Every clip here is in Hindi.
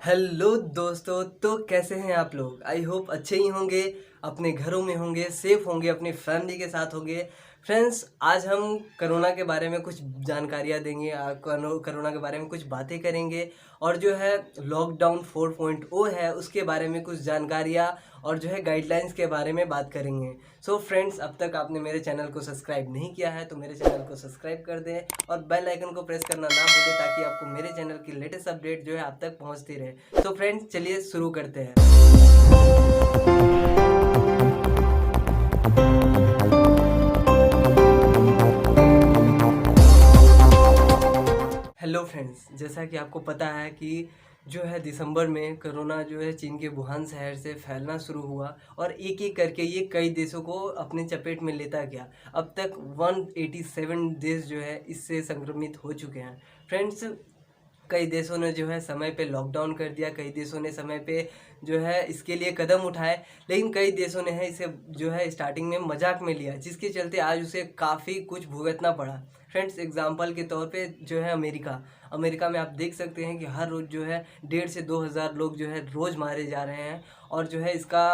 हेलो दोस्तों, तो कैसे हैं आप लोग। आई होप अच्छे ही होंगे, अपने घरों में होंगे, सेफ होंगे, अपनी फैमिली के साथ होंगे। फ्रेंड्स, आज हम कोरोना के बारे में कुछ जानकारियाँ देंगे, कोरोना के बारे में कुछ बातें करेंगे और जो है लॉकडाउन 4.0 है उसके बारे में कुछ जानकारियाँ और जो है गाइडलाइंस के बारे में बात करेंगे। सो फ्रेंड्स, अब तक आपने मेरे चैनल को सब्सक्राइब नहीं किया है तो मेरे चैनल को सब्सक्राइब कर दें और बेल आइकन को प्रेस करना ना भूलें ताकि आपको मेरे चैनल की लेटेस्ट अपडेट जो है आप तक पहुंचती रहे। तो फ्रेंड्स, चलिए शुरू करते हैं। हेलो फ्रेंड्स, जैसा कि आपको पता है कि जो है दिसंबर में कोरोना जो है चीन के वुहान शहर से फैलना शुरू हुआ और एक एक करके ये कई देशों को अपने चपेट में लेता गया। अब तक 187 देश जो है इससे संक्रमित हो चुके हैं। फ्रेंड्स, कई देशों ने जो है समय पे लॉकडाउन कर दिया, कई देशों ने समय पे जो है इसके लिए कदम उठाए, लेकिन कई देशों ने है इसे जो है स्टार्टिंग में मजाक में लिया, जिसके चलते आज उसे काफ़ी कुछ भुगतना पड़ा। फ्रेंड्स, एग्जांपल के तौर पे जो है अमेरिका में आप देख सकते हैं कि हर रोज़ जो है 1,500 से 2,000 लोग जो है रोज़ मारे जा रहे हैं और जो है इसका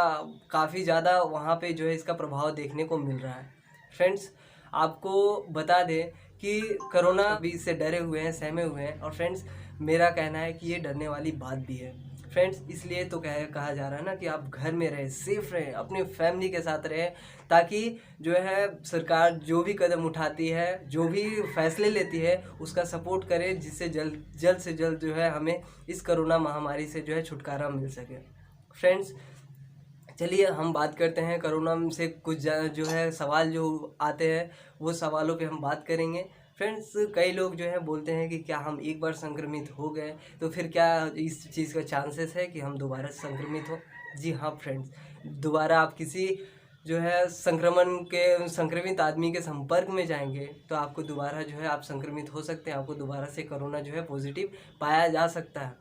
काफ़ी ज़्यादा वहाँ पे जो है इसका प्रभाव देखने को मिल रहा है। फ्रेंड्स, आपको बता दें कि कोरोना भी इससे डरे हुए हैं, सहमे हुए हैं और फ्रेंड्स, मेरा कहना है कि ये डरने वाली बात भी है। फ्रेंड्स, इसलिए तो कहा जा रहा है ना कि आप घर में रहें, सेफ रहें, अपनी फैमिली के साथ रहें, ताकि जो है सरकार जो भी कदम उठाती है, जो भी फैसले लेती है, उसका सपोर्ट करे, जिससे जल्द से जल्द जो है हमें इस कोरोना महामारी से जो है छुटकारा मिल सके। फ्रेंड्स, चलिए हम बात करते हैं कोरोना से कुछ जो है सवाल जो आते हैं वो सवालों पे हम बात करेंगे। फ्रेंड्स, कई लोग जो है बोलते हैं कि क्या हम एक बार संक्रमित हो गए तो फिर क्या इस चीज़ का चांसेस है कि हम दोबारा संक्रमित हो। जी हाँ फ्रेंड्स, दोबारा आप किसी जो है संक्रमित आदमी के संपर्क में जाएंगे तो आपको दोबारा जो है आप संक्रमित हो सकते हैं, आपको दोबारा से कोरोना जो है पॉजिटिव पाया जा सकता है।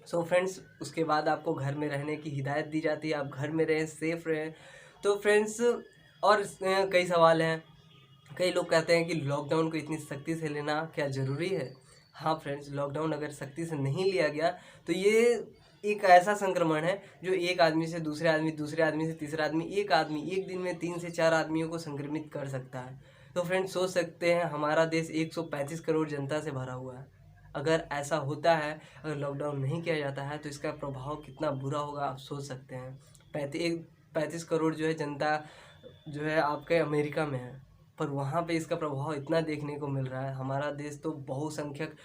सो फ्रेंड्स, उसके बाद आपको घर में रहने की हिदायत दी जाती है, आप घर में रहें, सेफ रहें। तो फ्रेंड्स, और कई सवाल हैं। कई लोग कहते हैं कि लॉकडाउन को इतनी सख्ती से लेना क्या ज़रूरी है। हाँ फ्रेंड्स, लॉकडाउन अगर सख्ती से नहीं लिया गया तो ये एक ऐसा संक्रमण है जो एक आदमी से दूसरे आदमी, दूसरे आदमी से तीसरा आदमी, एक आदमी एक दिन में 3 से 4 आदमियों को संक्रमित कर सकता है। तो फ्रेंड्स, सोच सकते हैं हमारा देश 135 करोड़ जनता से भरा हुआ है। अगर ऐसा होता है, अगर लॉकडाउन नहीं किया जाता है तो इसका प्रभाव कितना बुरा होगा आप सोच सकते हैं। 35 करोड़ जो है जनता जो है आपके अमेरिका में है, पर वहाँ पे इसका प्रभाव इतना देखने को मिल रहा है। हमारा देश तो बहुसंख्यक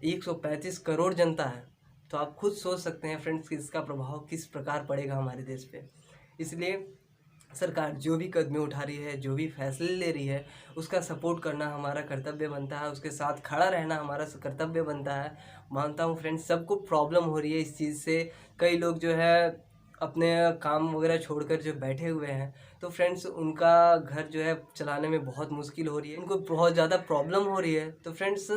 135 करोड़ जनता है, तो आप खुद सोच सकते हैं फ्रेंड्स कि इसका प्रभाव किस प्रकार पड़ेगा हमारे देश पे। इसलिए सरकार जो भी कदमें उठा रही है, जो भी फैसले ले रही है, उसका सपोर्ट करना हमारा कर्तव्य बनता है, उसके साथ खड़ा रहना हमारा कर्तव्य बनता है। मानता हूँ फ्रेंड्स, सबको प्रॉब्लम हो रही है इस चीज़ से। कई लोग जो है अपने काम वगैरह छोड़कर जो बैठे हुए हैं, तो फ्रेंड्स उनका घर जो है चलाने में बहुत मुश्किल हो रही है, उनको बहुत ज़्यादा प्रॉब्लम हो रही है। तो फ्रेंड्स,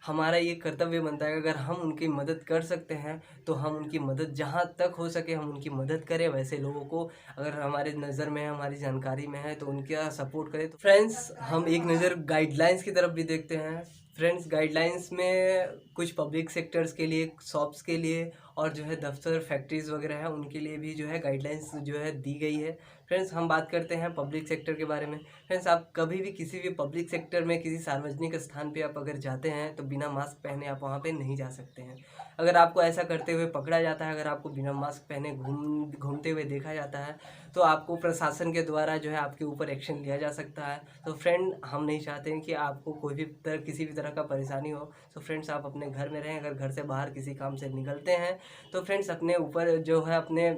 हमारा ये कर्तव्य बनता है कि अगर हम उनकी मदद कर सकते हैं तो हम उनकी मदद जहाँ तक हो सके हम उनकी मदद करें। वैसे लोगों को अगर हमारे नज़र में है, हमारी जानकारी में है, तो उनका सपोर्ट करें। तो फ्रेंड्स, हम एक नज़र गाइडलाइंस की तरफ भी देखते हैं। फ्रेंड्स, गाइडलाइंस में कुछ पब्लिक सेक्टर्स के लिए, शॉप्स के लिए और जो है दफ्तर, फैक्ट्रीज़ वगैरह है, उनके लिए भी जो है गाइडलाइंस जो है दी गई है। फ्रेंड्स, हम बात करते हैं पब्लिक सेक्टर के बारे में। फ्रेंड्स, आप कभी भी किसी भी पब्लिक सेक्टर में, किसी सार्वजनिक स्थान पे आप अगर जाते हैं तो बिना मास्क पहने आप वहाँ पे नहीं जा सकते हैं। अगर आपको ऐसा करते हुए पकड़ा जाता है, अगर आपको बिना मास्क पहने घूमते हुए देखा जाता है, तो आपको प्रशासन के द्वारा जो है आपके ऊपर एक्शन लिया जा सकता है। तो फ्रेंड, हम नहीं चाहते हैं कि आपको कोई भी किसी भी तरह का परेशानी हो। तो फ्रेंड्स, आप अपने घर में रहें। अगर घर से बाहर किसी काम से निकलते हैं तो फ्रेंड्स अपने ऊपर जो है अपने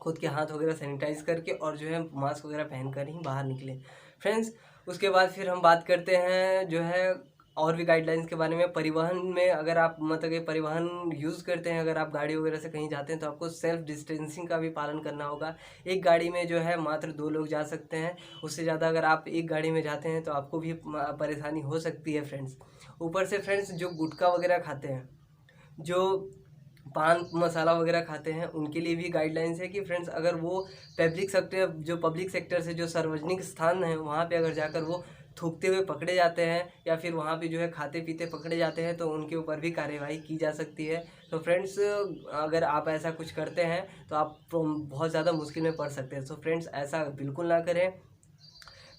खुद के हाथ वगैरह सैनिटाइज करके और जो है मास्क वगैरह पहन कर ही बाहर निकलें। फ्रेंड्स, उसके बाद फिर हम बात करते हैं जो है और भी गाइडलाइंस के बारे में। परिवहन में अगर आप मतलब कि परिवहन यूज़ करते हैं, अगर आप गाड़ी वगैरह से कहीं जाते हैं तो आपको सेल्फ डिस्टेंसिंग का भी पालन करना होगा। एक गाड़ी में जो है मात्र 2 लोग जा सकते हैं, उससे ज़्यादा अगर आप एक गाड़ी में जाते हैं तो आपको भी परेशानी हो सकती है फ्रेंड्स। ऊपर से फ्रेंड्स, जो गुटखा वगैरह खाते हैं, जो पान मसाला वगैरह खाते हैं, उनके लिए भी गाइडलाइंस है कि फ्रेंड्स अगर वो पब्लिक सेक्टर से, जो सार्वजनिक स्थान है, वहाँ पे अगर जाकर वो थूकते हुए पकड़े जाते हैं या फिर वहाँ पे जो है खाते पीते पकड़े जाते हैं तो उनके ऊपर भी कार्यवाही की जा सकती है। तो फ्रेंड्स, अगर आप ऐसा कुछ करते हैं तो आप बहुत ज़्यादा मुश्किल में पड़ सकते हैं। सो फ्रेंड्स, ऐसा बिल्कुल ना करें।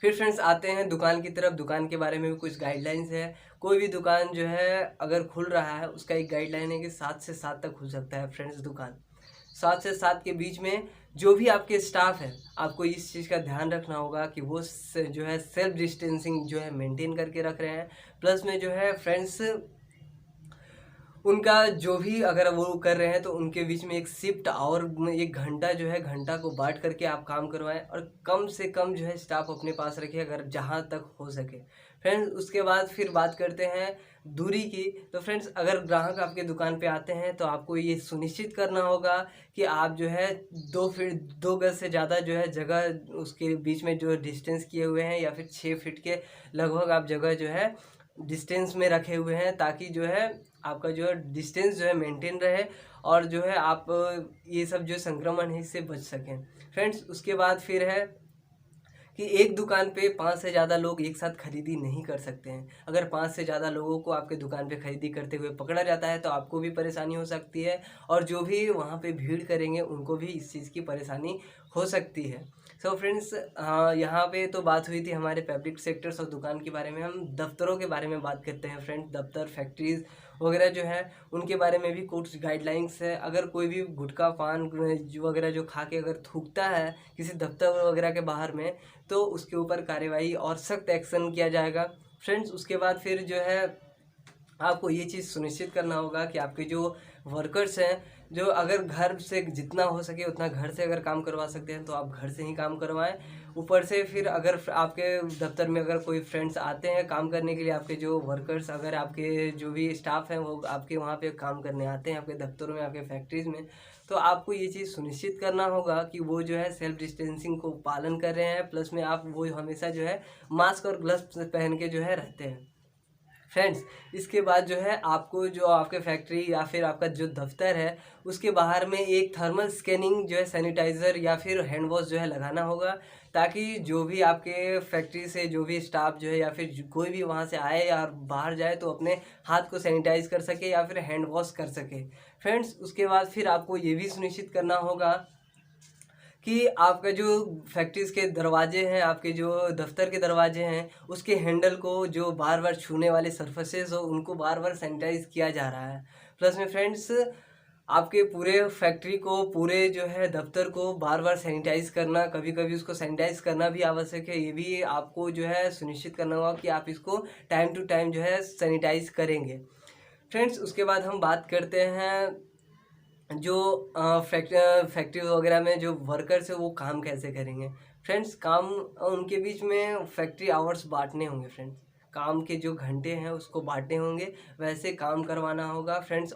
फिर फ्रेंड्स आते हैं दुकान की तरफ। दुकान के बारे में भी कुछ गाइडलाइंस है। कोई भी दुकान जो है अगर खुल रहा है, उसका एक गाइडलाइन है कि 7 से 7 तक खुल सकता है फ्रेंड्स दुकान। 7 से 7 के बीच में जो भी आपके स्टाफ है, आपको इस चीज़ का ध्यान रखना होगा कि वो जो है सेल्फ डिस्टेंसिंग जो है मेंटेन करके रख रहे हैं। प्लस में जो है फ्रेंड्स, उनका जो भी अगर वो कर रहे हैं तो उनके बीच में एक शिफ्ट और 1 घंटा जो है, घंटा को बाँट करके आप काम करवाएँ और कम से कम जो है स्टाफ अपने पास रखिए अगर जहाँ तक हो सके। फ्रेंड्स, उसके बाद फिर बात करते हैं दूरी की। तो फ्रेंड्स, अगर ग्राहक आपके दुकान पे आते हैं तो आपको ये सुनिश्चित करना होगा कि आप जो है 2 गज से ज़्यादा जो है जगह उसके बीच में जो डिस्टेंस किए हुए हैं या फिर 6 फीट के लगभग आप जगह जो है डिस्टेंस में रखे हुए हैं, ताकि जो है आपका जो है डिस्टेंस जो है मेंटेन रहे और जो है आप ये सब जो संक्रमण है इससे बच सकें। फ्रेंड्स, उसके बाद फिर है कि एक दुकान पे 5 से ज़्यादा लोग एक साथ खरीदी नहीं कर सकते हैं। अगर 5 से ज़्यादा लोगों को आपके दुकान पे खरीदी करते हुए पकड़ा जाता है तो आपको भी परेशानी हो सकती है और जो भी वहाँ पे भीड़ करेंगे उनको भी इस चीज़ की परेशानी हो सकती है। सो फ्रेंड्स, हाँ, यहाँ पे तो बात हुई थी हमारे पब्लिक सेक्टर्स और दुकान के बारे में। हम दफ्तरों के बारे में बात करते हैं फ्रेंड्स। दफ्तर, फैक्ट्रीज़ वगैरह जो है उनके बारे में भी कुछ गाइडलाइंस है। अगर कोई भी गुटखा पान वगैरह जो खा के अगर थूकता है किसी दफ्तर वगैरह के बाहर में तो उसके ऊपर कार्यवाही और सख्त एक्शन किया जाएगा। फ्रेंड्स, उसके बाद फिर जो है आपको ये चीज़ सुनिश्चित करना होगा कि आपके जो वर्कर्स हैं, जो अगर घर से जितना हो सके उतना घर से अगर काम करवा सकते हैं तो आप घर से ही काम करवाएं। ऊपर से फिर अगर आपके दफ्तर में अगर कोई फ्रेंड्स आते हैं काम करने के लिए, आपके जो वर्कर्स, अगर आपके जो भी स्टाफ हैं वो आपके वहाँ पे काम करने आते हैं आपके दफ्तरों में, आपके फैक्ट्रीज़ में, तो आपको ये चीज़ सुनिश्चित करना होगा कि वो जो है सेल्फ डिस्टेंसिंग को पालन कर रहे हैं। प्लस में आप वो हमेशा जो है मास्क और ग्लव्स पहन के जो है रहते हैं। फ्रेंड्स, इसके बाद जो है आपको जो आपके फैक्ट्री या फिर आपका जो दफ्तर है उसके बाहर में एक थर्मल स्कैनिंग जो है सैनिटाइज़र या फिर हैंड वॉश जो है लगाना होगा, ताकि जो भी आपके फैक्ट्री से जो भी स्टाफ जो है या फिर कोई भी वहाँ से आए या बाहर जाए तो अपने हाथ को सैनिटाइज कर सके या फिर हैंड वॉश कर सके। फ्रेंड्स, उसके बाद फिर आपको ये भी सुनिश्चित करना होगा कि आपका जो फैक्ट्रीज़ के दरवाजे हैं, आपके जो दफ्तर के दरवाजे हैं, उसके हैंडल को जो बार बार छूने वाले सरफेसेस हो उनको बार बार सैनिटाइज़ किया जा रहा है। प्लस में फ्रेंड्स, आपके पूरे फैक्ट्री को, पूरे जो है दफ्तर को बार बार सैनिटाइज़ करना, कभी कभी उसको सैनिटाइज़ करना भी आवश्यक है। ये भी आपको जो है सुनिश्चित करना होगा कि आप इसको टाइम टू टाइम जो है सैनिटाइज़ करेंगे। फ्रेंड्स, उसके बाद हम बात करते हैं जो फैक्ट्री वगैरह में जो वर्कर्स है वो काम कैसे करेंगे। फ्रेंड्स, काम उनके बीच में फैक्ट्री आवर्स बांटने होंगे। फ्रेंड्स, काम के जो घंटे हैं उसको बांटने होंगे, वैसे काम करवाना होगा। फ्रेंड्स,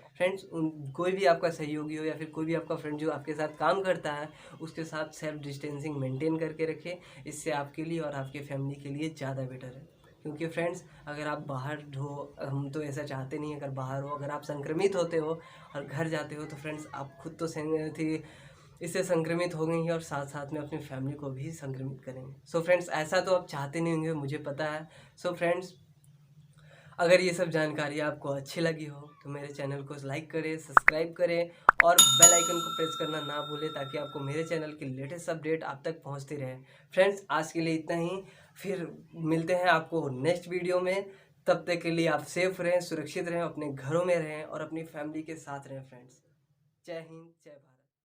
कोई भी आपका सहयोगी हो या फिर कोई भी आपका फ्रेंड जो आपके साथ काम करता है उसके साथ सेल्फ डिस्टेंसिंग मेंटेन करके रखें। इससे आपके लिए और आपके फैमिली के लिए ज़्यादा बेटर है। क्योंकि फ्रेंड्स, अगर आप बाहर हो, हम तो ऐसा चाहते नहीं, अगर बाहर हो, अगर आप संक्रमित होते हो और घर जाते हो तो फ्रेंड्स आप खुद तो थी इससे संक्रमित हो गई हैं और साथ साथ में अपनी फैमिली को भी संक्रमित करेंगे। सो फ्रेंड्स, ऐसा तो आप चाहते नहीं होंगे, मुझे पता है। सो फ्रेंड्स, अगर ये सब जानकारी आपको अच्छी लगी हो तो मेरे चैनल को लाइक करें, सब्सक्राइब करें और बेल आइकन को प्रेस करना ना भूलें, ताकि आपको मेरे चैनल की लेटेस्ट अपडेट आप तक पहुंचती रहे। फ्रेंड्स, आज के लिए इतना ही। फिर मिलते हैं आपको नेक्स्ट वीडियो में। तब तक के लिए आप सेफ रहें, सुरक्षित रहें, अपने घरों में रहें और अपनी फैमिली के साथ रहें। फ्रेंड्स, जय हिंद, जय भारत।